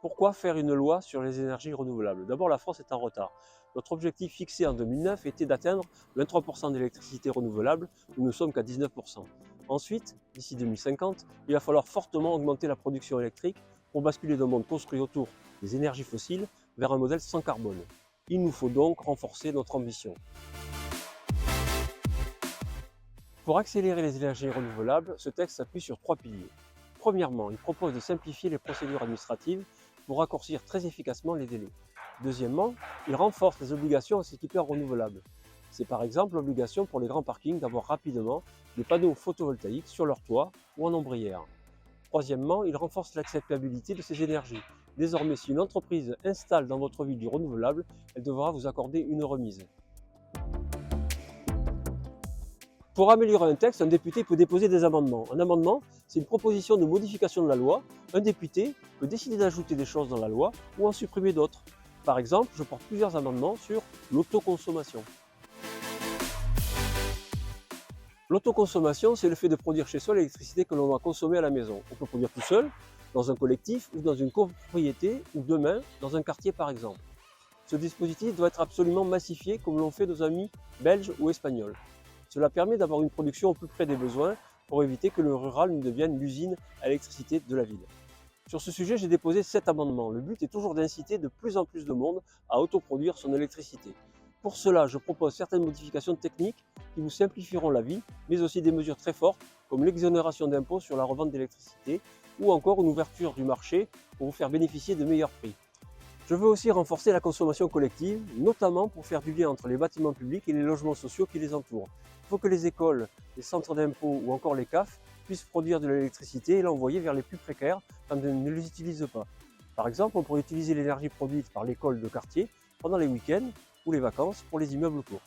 Pourquoi faire une loi sur les énergies renouvelables? D'abord, la France est en retard. Notre objectif fixé en 2009 était d'atteindre 23% d'électricité renouvelable, nous ne sommes qu'à 19%. Ensuite, d'ici 2050, il va falloir fortement augmenter la production électrique pour basculer d'un monde construit autour des énergies fossiles vers un modèle sans carbone. Il nous faut donc renforcer notre ambition. Pour accélérer les énergies renouvelables, ce texte s'appuie sur trois piliers. Premièrement, il propose de simplifier les procédures administratives pour raccourcir très efficacement les délais. Deuxièmement, il renforce les obligations à s'équiper en renouvelables. C'est par exemple l'obligation pour les grands parkings d'avoir rapidement des panneaux photovoltaïques sur leur toit ou en ombrière. Troisièmement, il renforce l'acceptabilité de ces énergies. Désormais, si une entreprise installe dans votre ville du renouvelable, elle devra vous accorder une remise. Pour améliorer un texte, un député peut déposer des amendements. Un amendement, c'est une proposition de modification de la loi. Un député peut décider d'ajouter des choses dans la loi ou en supprimer d'autres. Par exemple, je porte plusieurs amendements sur l'autoconsommation. L'autoconsommation, c'est le fait de produire chez soi l'électricité que l'on doit consommer à la maison. On peut produire tout seul, dans un collectif ou dans une copropriété, ou demain, dans un quartier par exemple. Ce dispositif doit être absolument massifié comme l'ont fait nos amis belges ou espagnols. Cela permet d'avoir une production au plus près des besoins pour éviter que le rural ne devienne l'usine à électricité de la ville. Sur ce sujet, j'ai déposé 7 amendements. Le but est toujours d'inciter de plus en plus de monde à autoproduire son électricité. Pour cela, je propose certaines modifications techniques qui vous simplifieront la vie, mais aussi des mesures très fortes comme l'exonération d'impôts sur la revente d'électricité ou encore une ouverture du marché pour vous faire bénéficier de meilleurs prix. Je veux aussi renforcer la consommation collective, notamment pour faire du lien entre les bâtiments publics et les logements sociaux qui les entourent. Il faut que les écoles, les centres d'impôts ou encore les CAF puissent produire de l'électricité et l'envoyer vers les plus précaires quand ils ne les utilisent pas. Par exemple, on pourrait utiliser l'énergie produite par l'école de quartier pendant les week-ends ou les vacances pour les immeubles courts.